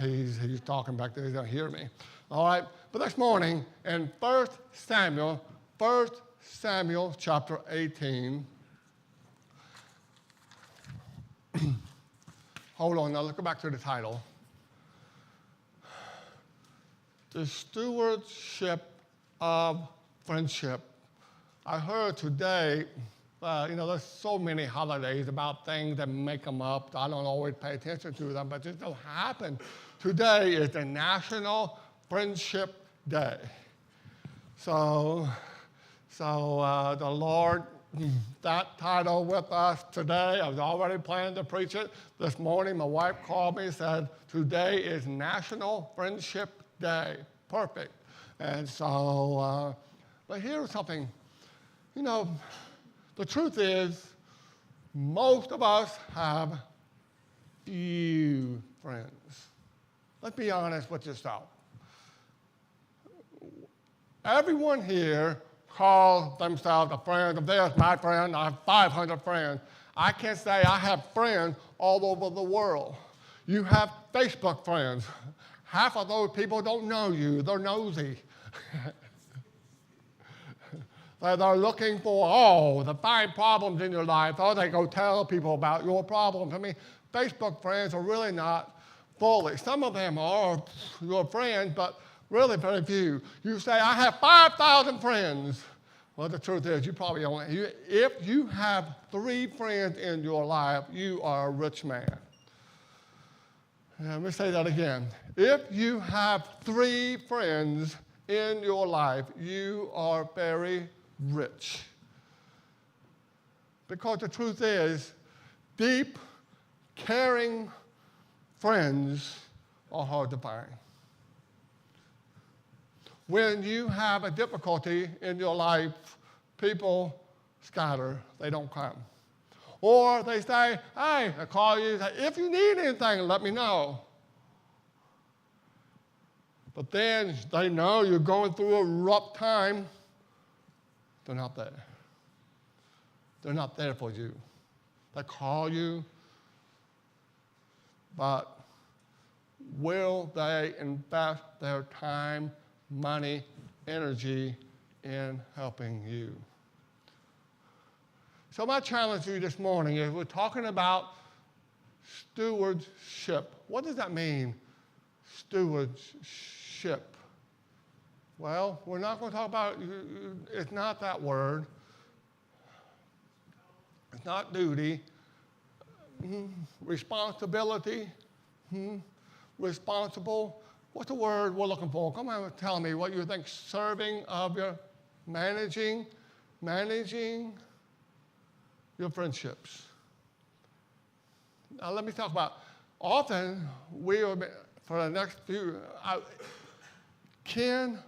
He's talking back there. He doesn't hear me. All right. But this morning in 1 Samuel chapter 18. Hold on. Now let's go back to the title. The Stewardship of Friendship. I heard today, there's so many holidays about things that make them up. I don't always pay attention to them, but it just happened. Today is the National Friendship Day. So the Lord, that title with us today. I was already planning to preach it. This morning, my wife called me and said, today is National Friendship Day. Perfect. And so, but here's something. The truth is, most of us have few friends. Let's be honest with yourself. Everyone here calls themselves a friend. If there's my friend, I have 500 friends. I can say I have friends all over the world. You have Facebook friends. Half of those people don't know you. They're nosy. They're looking for, to find problems in your life, or they go tell people about your problems. I mean, Facebook friends are really not fully. Some of them are your friends, but really very few. You say, I have 5,000 friends. Well, the truth is, you probably only, if you have 3 friends in your life, you are a rich man. Let me say that again. If you have 3 friends in your life, you are very rich. Because the truth is, deep, caring friends are hard to find. When you have a difficulty in your life, people scatter. They don't come. Or they say, hey, I call you, say, if you need anything, let me know. But then they know you're going through a rough time. They're not there. They're not there for you. They call you, but will they invest their time, money, energy in helping you? So my challenge to you this morning is we're talking about stewardship. What does that mean, stewardship? Well, we're not going to talk about, it's not that word. It's not duty. Responsibility. Responsible. What's the word we're looking for? Come on and tell me what you think. Serving of your, managing your friendships. Now let me talk about, often we are, for the next few, Ken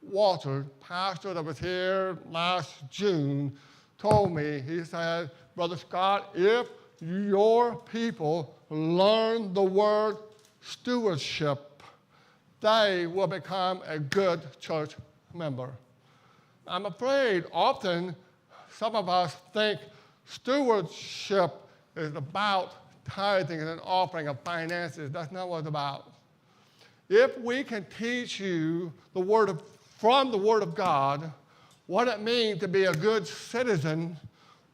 Walter, pastor that was here last June, told me, he said, Brother Scott, if your people learn the word stewardship, they will become a good church member. I'm afraid often some of us think stewardship is about tithing and an offering of finances. That's not what it's about. If we can teach you from the Word of God, what it means to be a good citizen,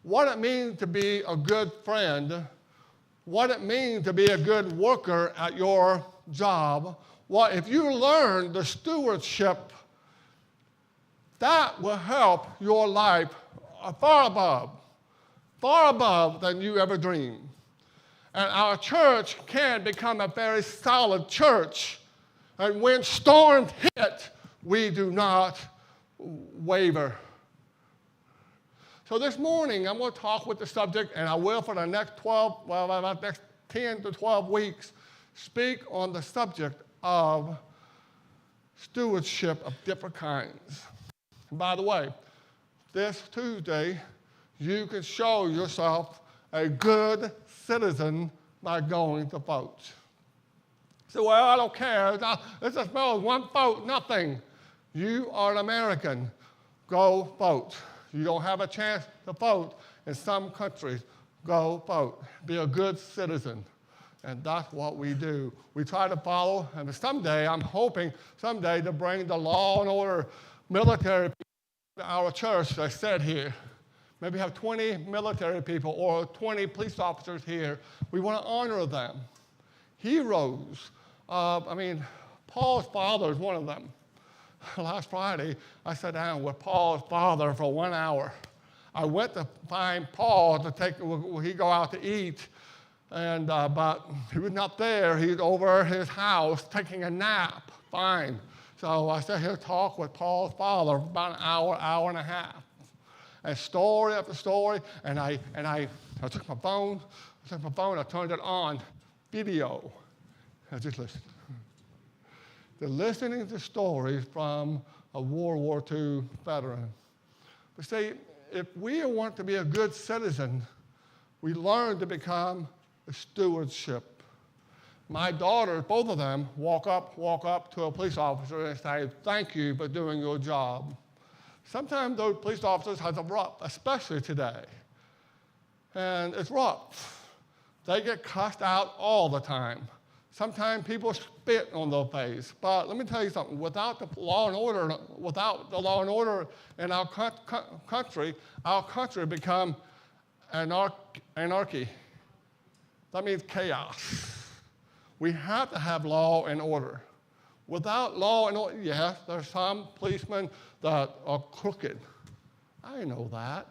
what it means to be a good friend, what it means to be a good worker at your job, if you learn the stewardship, that will help your life far above than you ever dreamed. And our church can become a very solid church. And when storms hit, we do not waver. So this morning, I'm going to talk with the subject, and I will for the next next 10 to 12 weeks, speak on the subject of stewardship of different kinds. And by the way, this Tuesday, you can show yourself a good citizen by going to vote. So, well, I don't care. It's just one vote, nothing. You are an American. Go vote. You don't have a chance to vote in some countries. Go vote. Be a good citizen. And that's what we do. We try to follow, and someday, I'm hoping someday to bring the law and order military people to our church that's said here. Maybe have 20 military people or 20 police officers here. We want to honor them. Heroes. Paul's father is one of them. Last Friday, I sat down with Paul's father for 1 hour. I went to find Paul he'd go out to eat, but he was not there. He's over at his house taking a nap. Fine. So I sat here to talk with Paul's father for about an hour, hour and a half. And story after story, and I took my phone, I turned it on, video. I just listened. They're listening to stories from a World War II veteran. But see, if we want to be a good citizen, we learn to become a stewardship. My daughters, both of them, walk up to a police officer and say, "Thank you for doing your job." Sometimes those police officers have a rough, especially today. And it's rough. They get cussed out all the time. Sometimes people spit on their face. But let me tell you something. Without the law and order in our country become anarchy. That means chaos. We have to have law and order. Without law and order, yes, there's some policemen that are crooked. I know that.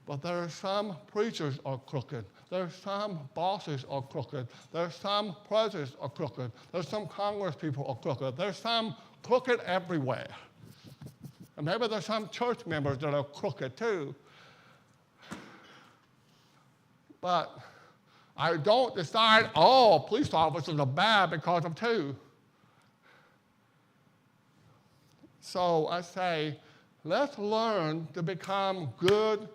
But there are some preachers are crooked. There's some bosses are crooked. There's some presidents are crooked. There's some Congress people are crooked. There's some crooked everywhere. And maybe there's some church members that are crooked too. But I don't decide all police officers are bad because of two. So I say, let's learn to become good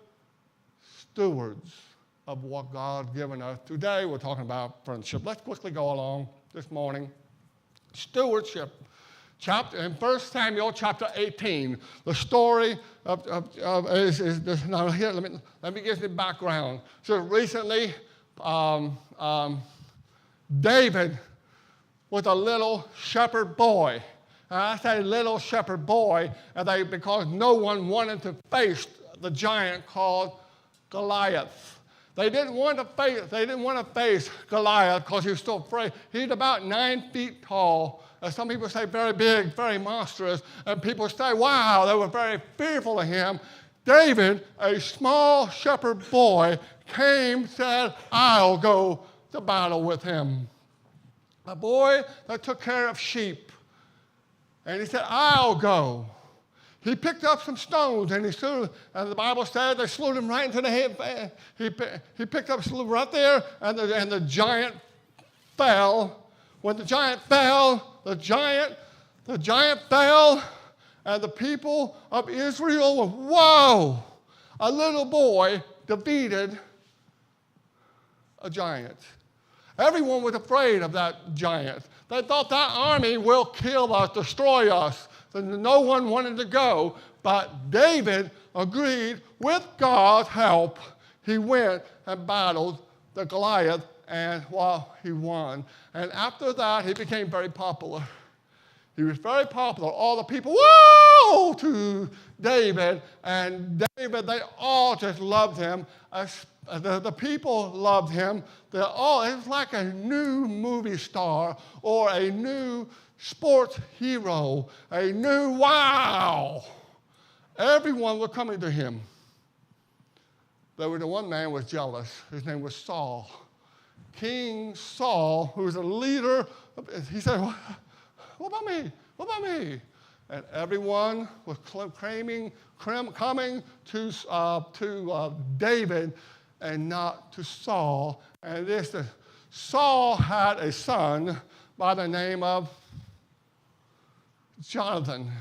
stewards of what God's given us. Today we're talking about friendship. Let's quickly go along this morning. Stewardship. In 1 Samuel chapter 18, the story is this. Now here, let me give you the background. So recently, David was a little shepherd boy. And I say little shepherd boy because no one wanted to face the giant called Goliath. They didn't want to face Goliath because he was so afraid. He's about 9 feet tall. And some people say very big, very monstrous. And people say, wow, they were very fearful of him. David, a small shepherd boy, said, I'll go to battle with him. A boy that took care of sheep. And he said, I'll go. He picked up some stones and he threw them, and the Bible said they slew him right into the head. He picked up slew right there, and the giant fell. When the giant fell, the giant fell, and the people of Israel were, whoa! A little boy defeated a giant. Everyone was afraid of that giant. They thought that army will kill us, destroy us. So no one wanted to go. But David agreed with God's help. He went and battled the Goliath, and he won. And after that, he became very popular. He was very popular. All the people, whoa, to David. And David, they all just loved him. The people loved him. It was like a new movie star or a new sports hero, a new wow. Everyone was coming to him. There was one man who was jealous. His name was Saul. King Saul, who was a leader, he said, what about me? What about me? And everyone was coming to David and not to Saul. And Saul had a son by the name of Jonathan.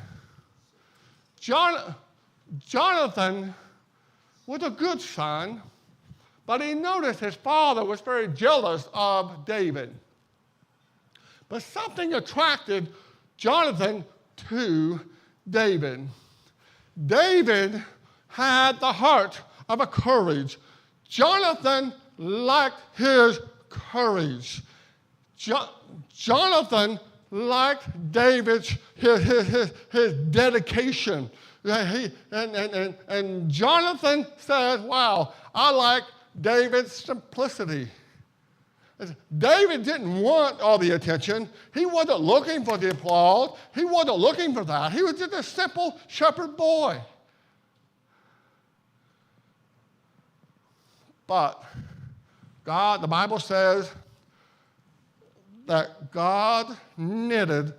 Jonathan was a good son, but he noticed his father was very jealous of David. But something attracted Jonathan to David. David had the heart of a courage. Jonathan liked his courage. Jonathan liked David's his dedication. And Jonathan said, wow, I like David's simplicity. David didn't want all the attention. He wasn't looking for the applause. He wasn't looking for that. He was just a simple shepherd boy. But God, the Bible says that God knitted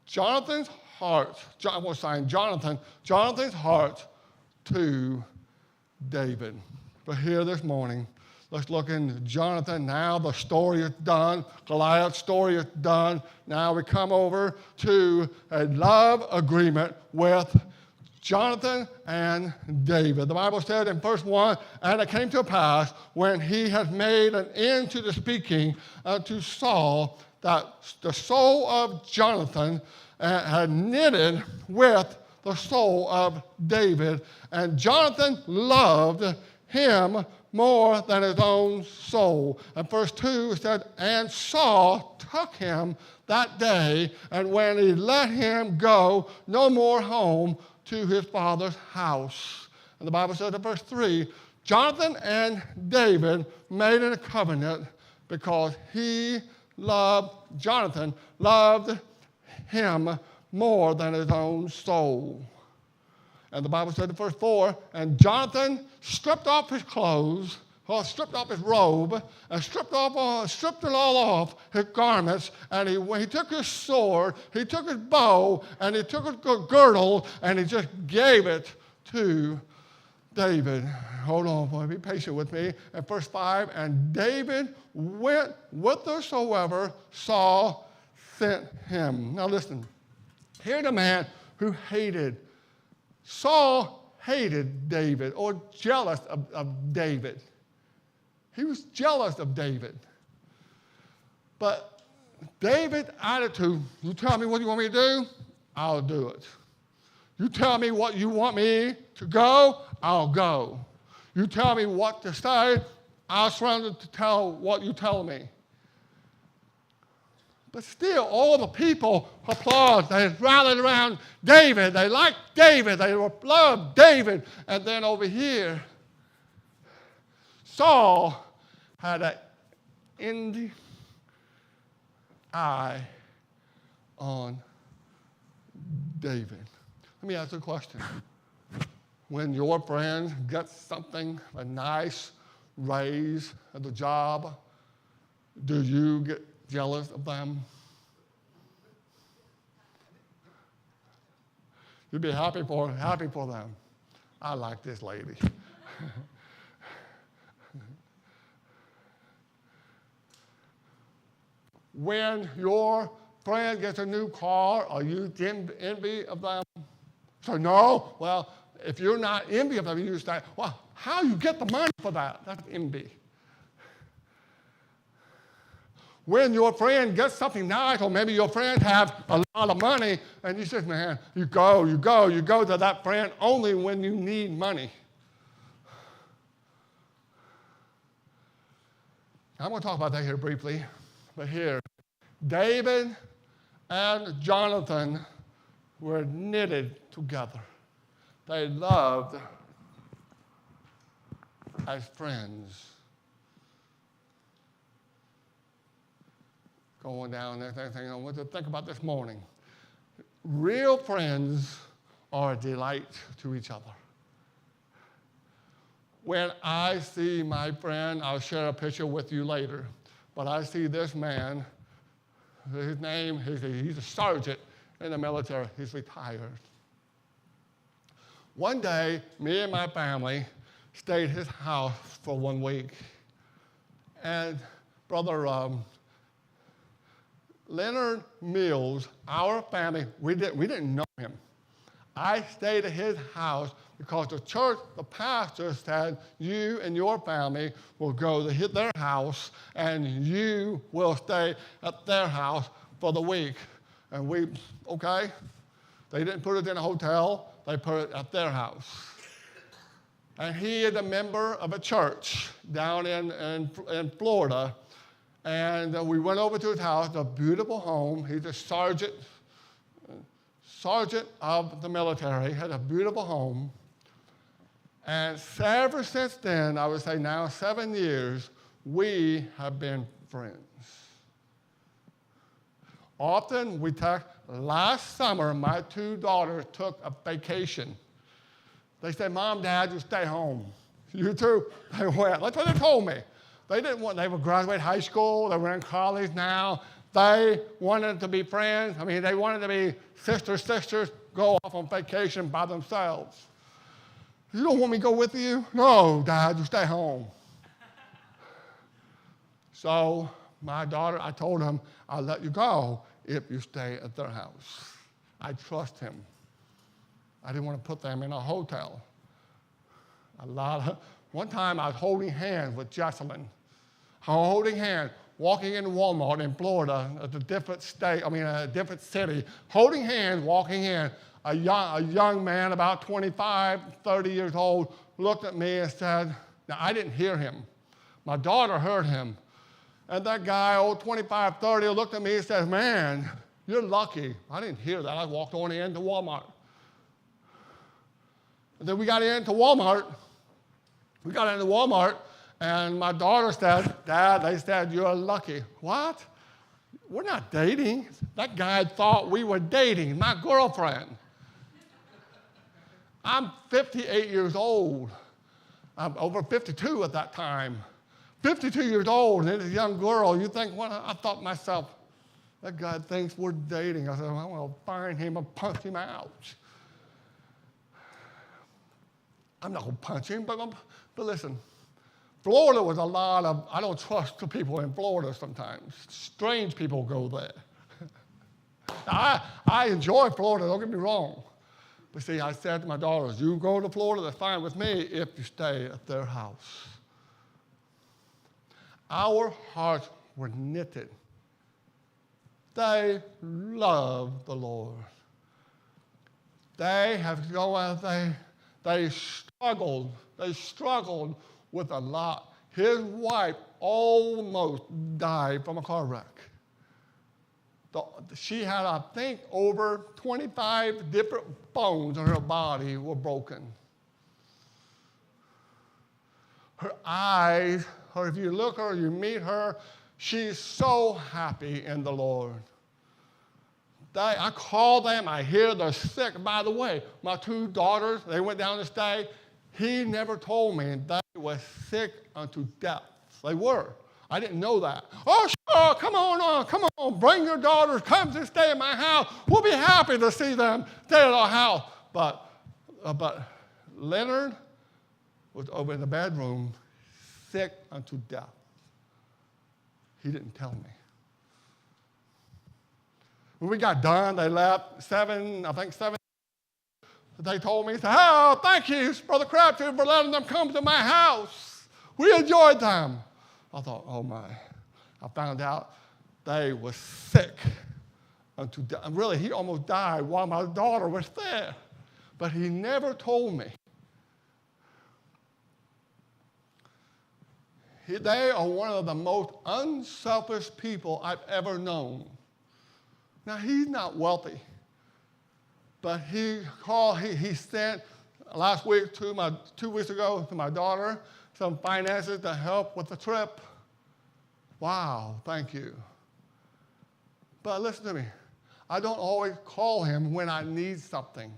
Jonathan's heart, Jonathan's heart to David. But here this morning, let's look in Jonathan. Now the story is done. Goliath's story is done. Now we come over to a love agreement with Jonathan and David. The Bible said in verse 1, and it came to pass when he had made an end to the speaking unto Saul that the soul of Jonathan had knitted with the soul of David, and Jonathan loved him more than his own soul. And verse 2 said, and Saul took him that day, and when he let him go no more home to his father's house. And the Bible said in verse 3, Jonathan and David made a covenant because Jonathan loved him more than his own soul. And the Bible said in verse 4, and Jonathan stripped off his clothes, or stripped off his robe, and stripped it all off his garments, and he took his sword, he took his bow, and he took his girdle, and he just gave it to David. Hold on, boy, be patient with me. At verse 5, and David went whithersoever Saul sent him. Now listen, here's a man who Saul hated David, or jealous of David. He was jealous of David. But David's attitude, you tell me what you want me to do, I'll do it. You tell me what you want me to go, I'll go. You tell me what to say, I'll surrender to tell what you tell me. But still, all the people applaud. They rallied around David. They liked David. They loved David. And then over here, Saul had an envy eye on David. Let me ask you a question. When your friend gets something, a nice raise at the job, do you get jealous of them? You'd be happy for them. I like this lady. When your friend gets a new car, are you envy of them? So no, well, if you're not envy of them, you say, well, how you get the money for that? That's envy. When your friend gets something nice, or maybe your friend have a lot of money, and you say, man, you go to that friend only when you need money. I'm going to talk about that here briefly, but here, David and Jonathan were knitted together. They loved as friends. Going down there, thing I want to think about this morning. Real friends are a delight to each other. When I see my friend, I'll share a picture with you later, but I see this man, his name, he's a sergeant in the military, he's retired. One day, me and my family stayed at his house for 1 week, and Brother Leonard Mills, our family, we didn't know him. I stayed at his house because the church, the pastor said, you and your family will go to their house and you will stay at their house for the week. And we, okay. They didn't put it in a hotel, they put it at their house. And he is a member of a church down in Florida. And we went over to his house, a beautiful home. He's a sergeant of the military, had a beautiful home. And ever since then, I would say now 7 years, we have been friends. Often we talk. Last summer, my 2 daughters took a vacation. They said, Mom, Dad, you stay home. You too? They went. That's what they told me. They didn't want, they would graduate high school. They were in college now. They wanted to be friends. I mean, they wanted to be sisters, go off on vacation by themselves. You don't want me to go with you? No, Dad, you stay home. So my daughter, I told him, I'll let you go if you stay at their house. I trust him. I didn't want to put them in a hotel. One time I was holding hands with Jesselyn. Holding hands, walking in Walmart in Florida, at a different city, holding hands, walking in. A young man, about 25, 30 years old, looked at me and said, now I didn't hear him. My daughter heard him. And that guy, old 25, 30, looked at me and said, man, you're lucky. I didn't hear that. I walked on into Walmart. And then we got into Walmart. And my daughter said, Dad, they said, you're lucky. What? We're not dating. That guy thought we were dating, my girlfriend. I'm 58 years old. I'm over 52 at that time. 52 years old, and this young girl, you think, well, I thought myself, that guy thinks we're dating. I said, well, I'm going to find him and punch him out. I'm not going to punch him, but listen, Florida was a lot of, I don't trust the people in Florida sometimes. Strange people go there. Now, I enjoy Florida, don't get me wrong. But see, I said to my daughters, you go to Florida, that's fine with me if you stay at their house. Our hearts were knitted. They love the Lord. They struggled with a lot. His wife almost died from a car wreck. She had, I think, over 25 different bones in her body were broken. Her eyes, if you look at her, you meet her, she's so happy in the Lord. I call them, I hear they're sick. By the way, my 2 daughters, they went down to stay. He never told me they were sick unto death. They were. I didn't know that. Oh, sure, come on, bring your daughters, come to stay in my house. We'll be happy to see them stay at our house. But Leonard was over in the bedroom, sick unto death. He didn't tell me. When we got done, they left 7. They told me, oh, thank you, Brother Crabtree, for letting them come to my house. We enjoyed them. I thought, oh my. I found out they were sick unto death. And really, he almost died while my daughter was there. But he never told me. They are one of the most unselfish people I've ever known. Now, he's not wealthy, but he sent last week 2 weeks ago to my daughter some finances to help with the trip. Wow, thank you. But listen to me. I don't always call him when I need something.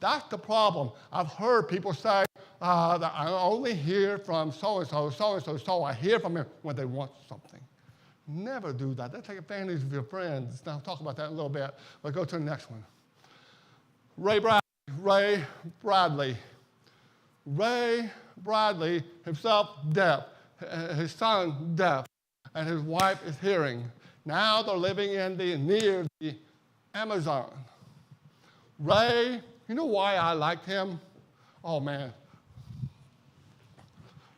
That's the problem. I've heard people say that I only hear from so-and-so. I hear from him when they want something. Never do that. They take advantage of your friends. Now, I'll talk about that in a little bit. But go to the next one. Ray Bradley, himself deaf. His son deaf. And his wife is hearing. Now they're living near the Amazon. Ray, you know why I liked him? Oh, man.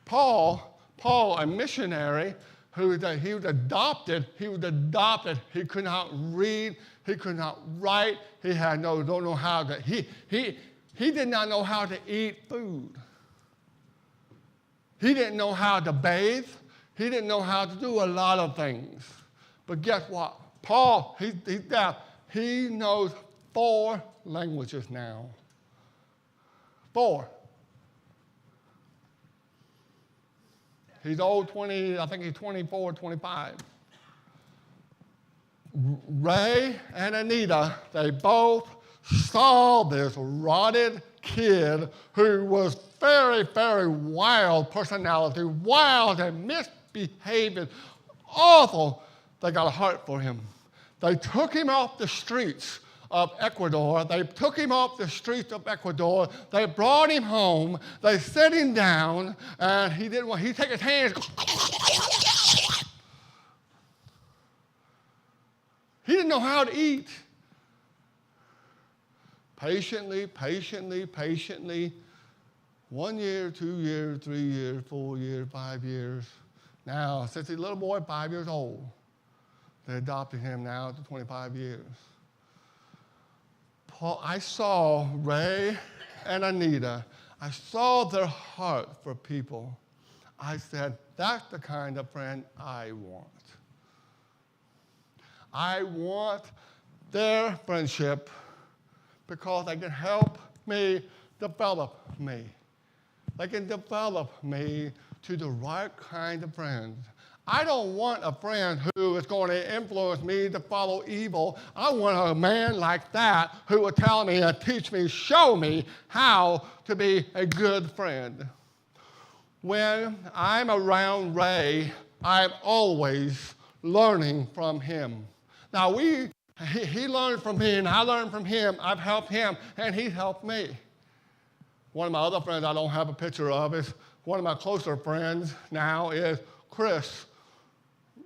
Paul, a missionary, he was adopted. He could not read. He could not write. He had don't know how to. He did not know how to eat food. He didn't know how to bathe. He didn't know how to do a lot of things. But guess what? Paul, he's deaf. He knows 4 languages now. 4. He's old, I think he's 24, 25. Ray and Anita, they both saw this rotted kid who was very, very wild personality, wild and misbehaving, awful. They got a heart for him. They took him off the streets of Ecuador. They took him off the streets of Ecuador. They brought him home. They set him down, and he take his hands. He didn't know how to eat. Patiently, 1 year, 2 years, 3 years, 4 years, 5 years. Now, since he's a little boy, 5 years old, they adopted him now to 25 years. I saw Ray and Anita. I saw their heart for people. I said, that's the kind of friend I want. I want their friendship because they can help me develop me. They can develop me to the right kind of friends. I don't want a friend who is going to influence me to follow evil. I want a man like that who will tell me and teach me, show me how to be a good friend. When I'm around Ray, I'm always learning from him. Now, he learned from me, and I learned from him. I've helped him, and he's helped me. One of my other friends I don't have a picture of is one of my closer friends now is Chris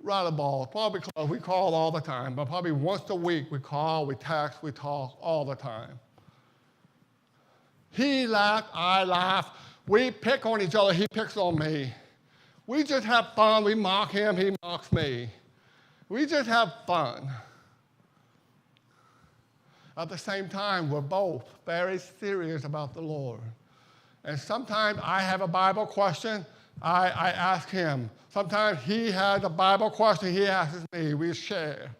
Radeball. Probably because we call all the time, but probably once a week we call, we text, we talk all the time. He laughs, I laugh. We pick on each other, he picks on me. We just have fun. We mock him, he mocks me. We just have fun. At the same time, we're both very serious about the Lord. And sometimes I have a Bible question, I ask him. Sometimes he has a Bible question, he asks me. We share.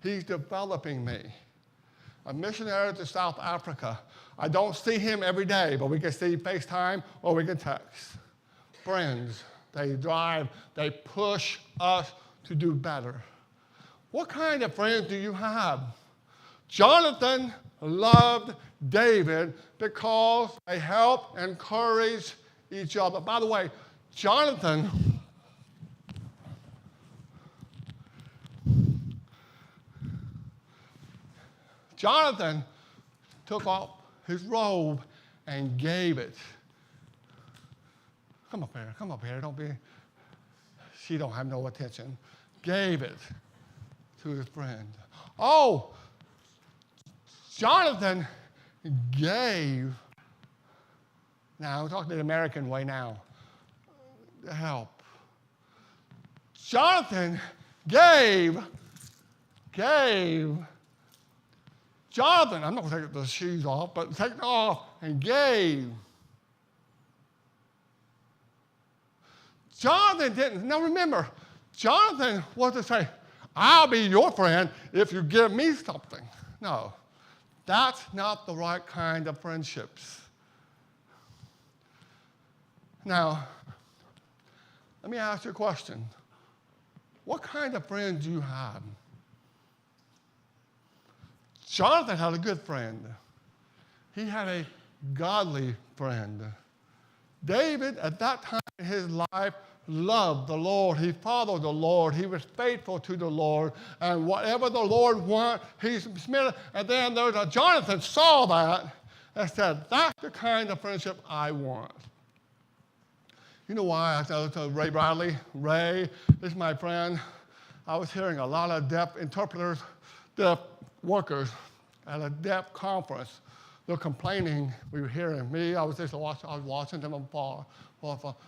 He's developing me. A missionary to South Africa. I don't see him every day, but we can see FaceTime or we can text. Friends, they drive, they push us to do better. What kind of friends do you have? Jonathan loved David because they helped encourage each other. By the way, Jonathan took off his robe and gave it. Come up here, don't be, she don't have no attention. Gave it to his friend. Oh, Jonathan gave, now I'm talking the American way now, to help. Jonathan gave, Jonathan, I'm not going to take the shoes off, but take it off and gave. Jonathan didn't, now remember, Jonathan was to say, I'll be your friend if you give me something. No, that's not the right kind of friendships. Now, let me ask you a question. What kind of friends do you have? Jonathan had a good friend. He had a godly friend. David, at that time in his life, loved the Lord. He followed the Lord. He was faithful to the Lord. And whatever the Lord wanted, he submitted. And then there was a Jonathan saw that and said, that's the kind of friendship I want. You know why I said to Ray Bradley? Ray is my friend. I was hearing a lot of deaf interpreters, deaf workers at a deaf conference. They're complaining. We were hearing me. I was watching them from far.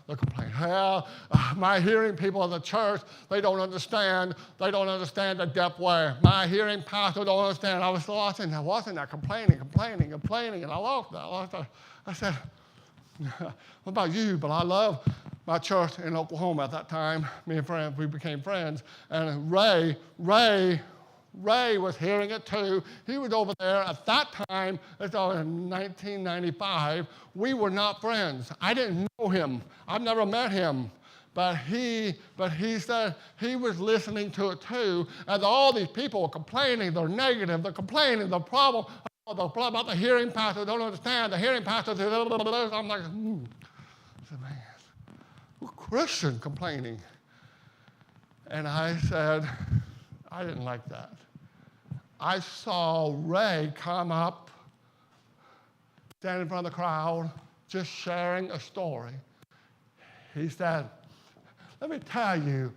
They're complaining. Well, my hearing people in the church, they don't understand. They don't understand the deaf way. My hearing pastor don't understand. I was watching that, complaining. And I lost that. I said, what about you? But I love my church in Oklahoma at that time. Me and friends, we became friends. And Ray was hearing it too. He was over there at that time. It's in 1995. We were not friends. I didn't know him. I've never met him. But he said he was listening to it too. And all these people were complaining. They're negative. They're complaining. The problem about the hearing pastor. Don't understand. The hearing pastor. I'm like, man, we're Christian complaining. And I said, I didn't like that. I saw Ray come up, stand in front of the crowd, just sharing a story. He said, let me tell you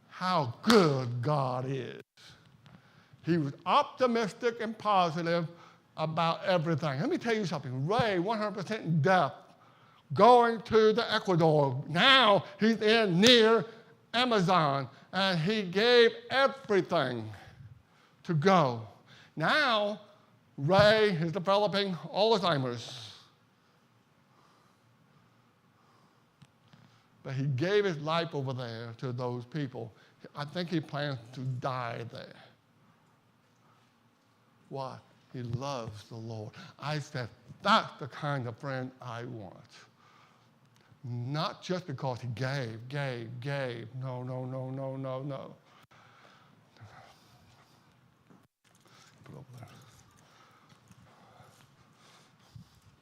how good God is. He was optimistic and positive about everything. Let me tell you something. Ray, 100% deaf, going to the Ecuador. Now he's near Amazon, and he gave everything to go. Now, Ray is developing Alzheimer's. But he gave his life over there to those people. I think he plans to die there. Why? He loves the Lord. I said, that's the kind of friend I want. Not just because he gave. No. Put it over there.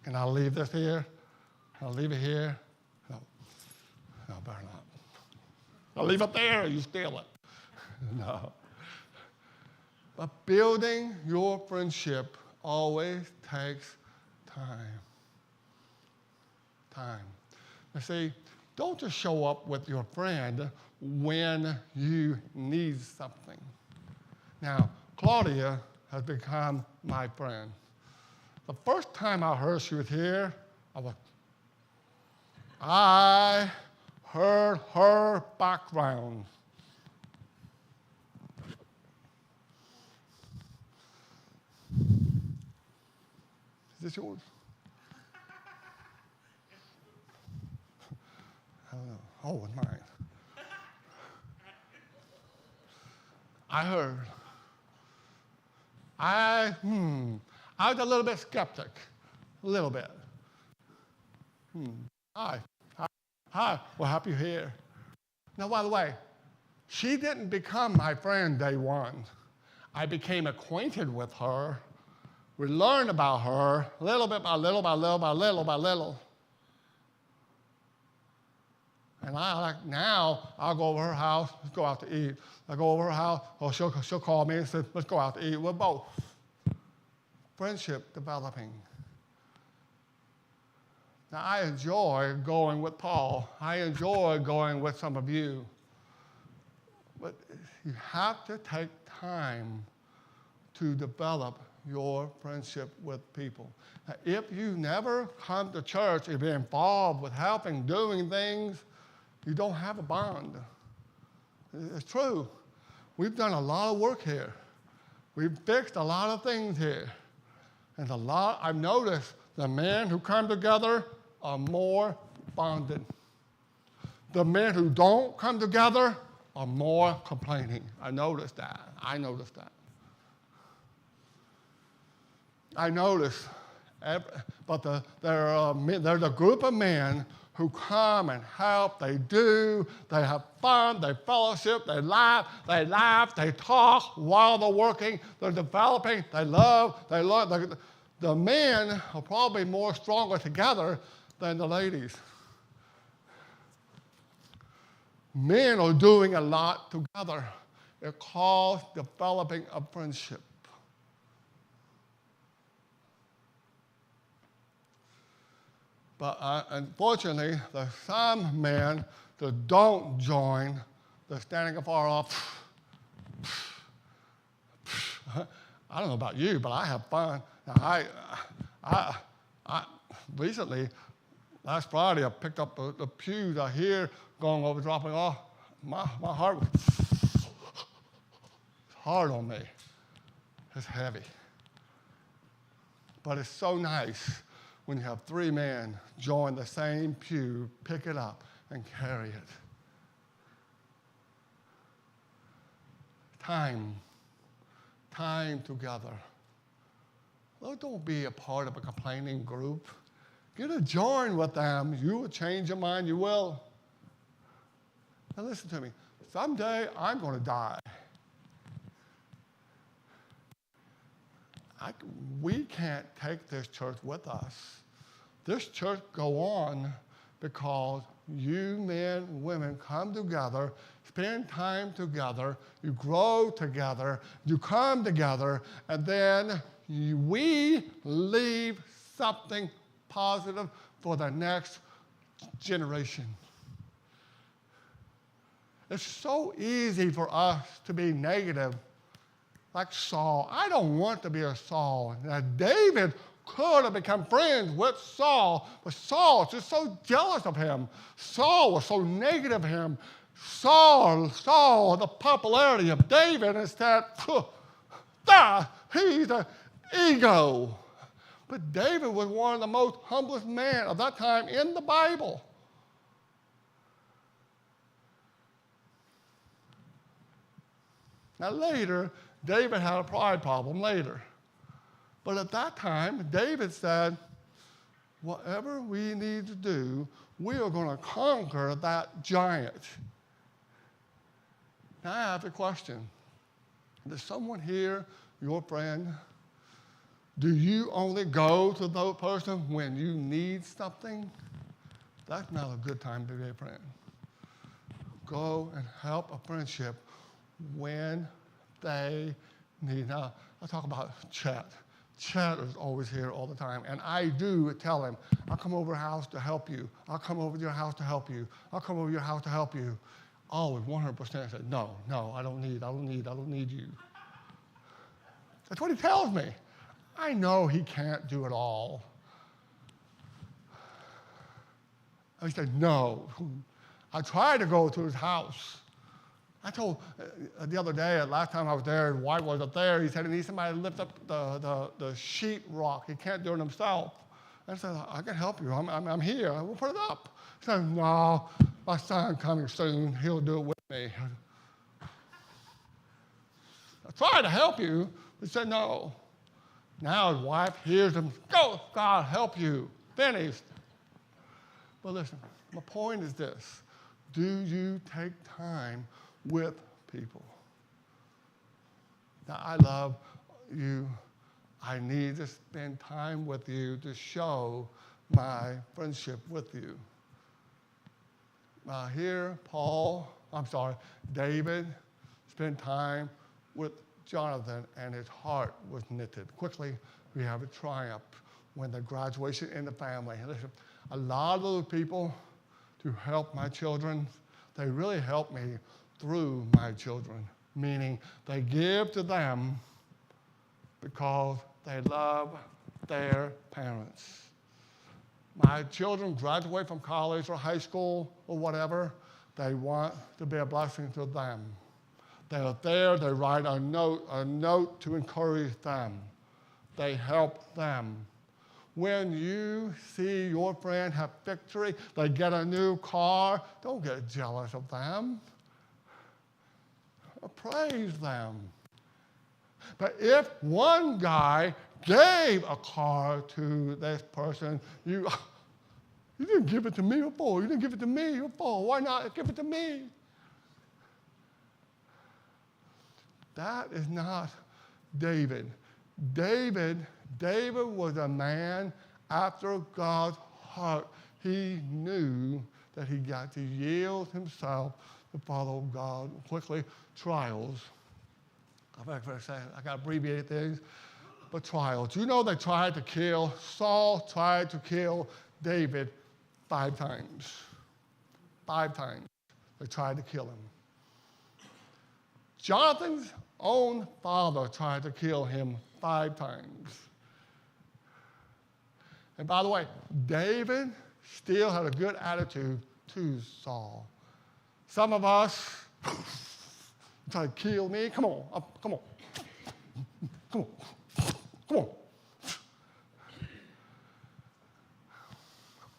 Can I leave this here? I'll leave it here. No, better not. I'll leave it there, you steal it. No. But building your friendship always takes time. You see, don't just show up with your friend when you need something. Now, Claudia has become my friend. The first time I heard she was here, I heard her background. Is this yours? I don't know. Oh, it's mine. I heard. I was a little bit skeptic. A little bit. Hi, well, happy you're here. Now, by the way, she didn't become my friend day one. I became acquainted with her. We learned about her little bit by little. And now I'll go over her house, let's go out to eat. I go over her house, or she'll call me and say, let's go out to eat. We're both. Friendship developing. Now, I enjoy going with Paul. I enjoy going with some of you. But you have to take time to develop your friendship with people. Now, if you never come to church and be involved with helping, doing things, you don't have a bond. It's true. We've done a lot of work here. We've fixed a lot of things here. And I've noticed the men who come together are more bonded. The men who don't come together are more complaining. I noticed that. But there's a group of men who come and help, they have fun, they fellowship, they laugh, they talk while they're working, they're developing, they love. The men are probably more stronger together than the ladies. Men are doing a lot together. It calls developing a friendship. But unfortunately, there's some men that don't join. They're standing afar off. I don't know about you, but I have fun. Now, I recently, last Friday, I picked up the pews out here, going over, dropping off. My heart was hard on me. It's heavy. But it's so nice when you have three men join the same pew, pick it up, and carry it. Time together. Well, don't be a part of a complaining group. Get a join with them. You will change your mind, you will. Now listen to me. Someday I'm going to die. We can't take this church with us. This church go on because you men and women come together, spend time together, you grow together, you come together, and then we leave something positive for the next generation. It's so easy for us to be negative, like Saul. I don't want to be a Saul. Now, David could have become friends with Saul, but Saul was just so jealous of him. Saul was so negative of him. Saul saw the popularity of David and said, he's an ego. But David was one of the most humblest men of that time in the Bible. Now later, David had a pride problem later. But at that time, David said, whatever we need to do, we are going to conquer that giant. Now I have a question. Is someone here, your friend? Do you only go to the person when you need something? That's not a good time to be a friend. Go and help a friendship when they need. Now, I'll talk about Chet. Chet is always here all the time, and I do tell him, I'll come over your house to help you. I'll come over to your house to help you. I'll come over to your house to help you. Always 100% said, no, I don't need you. That's what he tells me. I know he can't do it all. He said, no. I tried to go to his house. I told the other day, last time I was there, White wasn't there, he said he needs somebody to lift up the sheet rock. He can't do it himself. I said, I can help you. I'm here. We'll put it up. He said, no, my son's coming soon. He'll do it with me. I tried to help you. He said, no. Now his wife hears him, go, God, help you. Finished. But listen, my point is this. Do you take time with people? Now, I love you. I need to spend time with you to show my friendship with you. Here, David spent time with Jonathan, and his heart was knitted. Quickly, we have a triumph when the graduation in the family. Listen, a lot of those people to help my children, they really help me through my children, meaning they give to them because they love their parents. My children graduate from college or high school or whatever, they want to be a blessing to them. They're there, they write a note to encourage them. They help them. When you see your friend have victory, they get a new car, don't get jealous of them. Praise them. But if one guy gave a car to this person, you didn't give it to me, your boy. You didn't give it to me, your boy. Why not give it to me? That is not David. David was a man after God's heart. He knew that he got to yield himself to follow God. Quickly, trials. I got to abbreviate things, but trials. You know Saul tried to kill David 5 times. 5 times they tried to kill him. Jonathan's own father tried to kill him 5 times. And by the way, David still had a good attitude to Saul. Some of us try to kill me. Come on.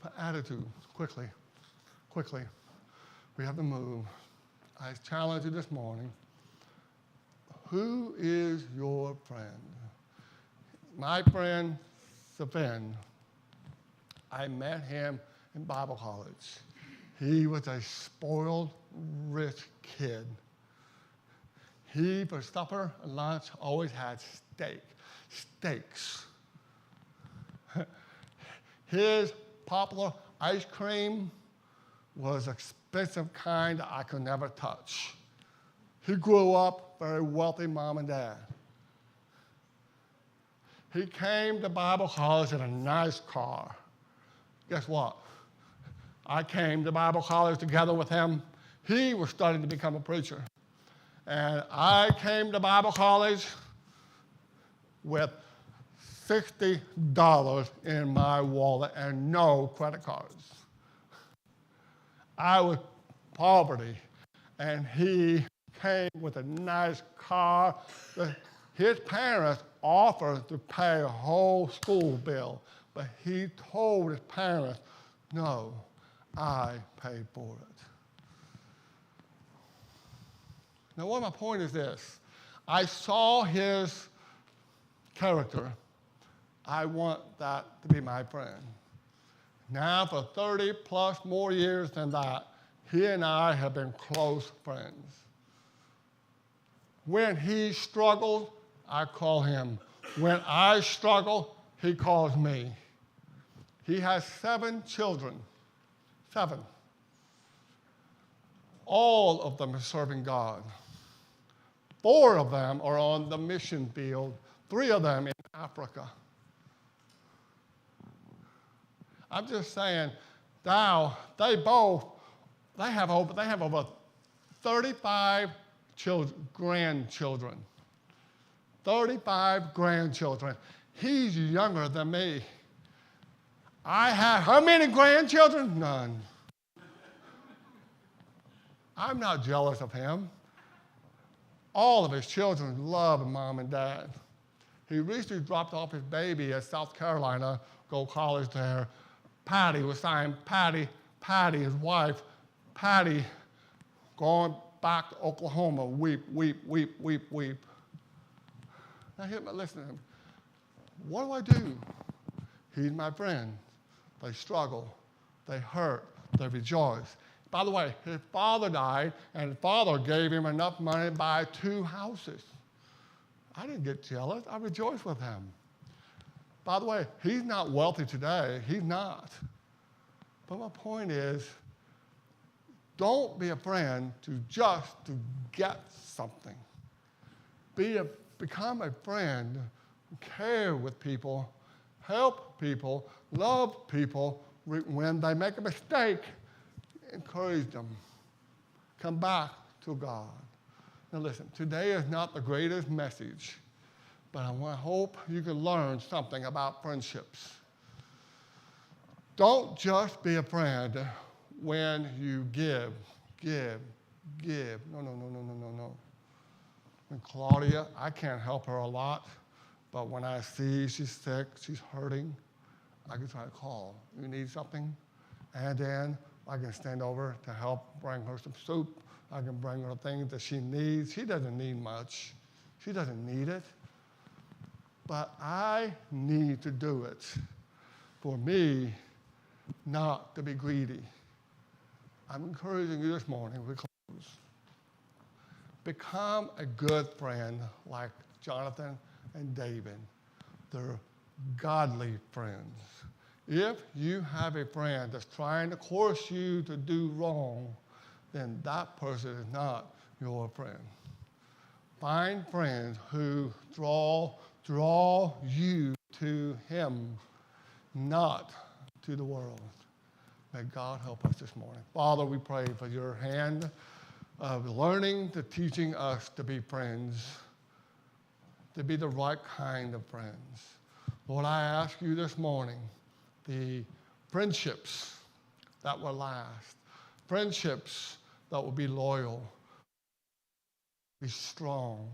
But attitude, quickly. quickly. We have to move. I challenge you this morning. Who is your friend? My friend, Sven. I met him in Bible college. He was a spoiled, rich kid. He, for supper and lunch, always had steaks. His popular ice cream was expensive kind I could never touch. He grew up very wealthy mom and dad. He came to Bible college in a nice car. Guess what? I came to Bible college together with him. He was starting to become a preacher. And I came to Bible college with $60 in my wallet and no credit cards. I was poverty, and he came with a nice car. His parents offered to pay a whole school bill, but he told his parents, no, I paid for it. Now, what my point is this. I saw his character. I want that to be my friend. Now, for 30 plus more years than that, he and I have been close friends. When he struggles, I call him. When I struggle, he calls me. He has 7 children. 7. All of them are serving God. 4 of them are on the mission field, 3 of them in Africa. I'm just saying, now they have over 35 grandchildren. 35 grandchildren. He's younger than me. I have how many grandchildren? None. I'm not jealous of him. All of his children love mom and dad. He recently dropped off his baby at South Carolina, go to college there. Patty was saying, Patty, his wife, Patty, going back to Oklahoma, weep. Now, listen to him. What do? He's my friend. They struggle. They hurt. They rejoice. By the way, his father died, and his father gave him enough money to buy 2 houses. I didn't get jealous. I rejoiced with him. By the way, he's not wealthy today. He's not. But my point is, don't be a friend to get something. Become a friend, care with people, help people, love people. When they make a mistake, encourage them. Come back to God. Now listen, today is not the greatest message, but I hope you can learn something about friendships. Don't just be a friend when you give. No. And Claudia, I can't help her a lot, but when I see she's sick, she's hurting, I can try to call. You need something? And then I can stand over to help bring her some soup. I can bring her things that she needs. She doesn't need much. She doesn't need it. But I need to do it for me not to be greedy. I'm encouraging you this morning, we close. Become a good friend like Jonathan and David. They're godly friends. If you have a friend that's trying to force you to do wrong, then that person is not your friend. Find friends who draw you to him, not to the world. May God help us this morning. Father, we pray for your hand of learning to teaching us to be friends, to be the right kind of friends. Lord, I ask you this morning, the friendships that will last, friendships that will be loyal, be strong,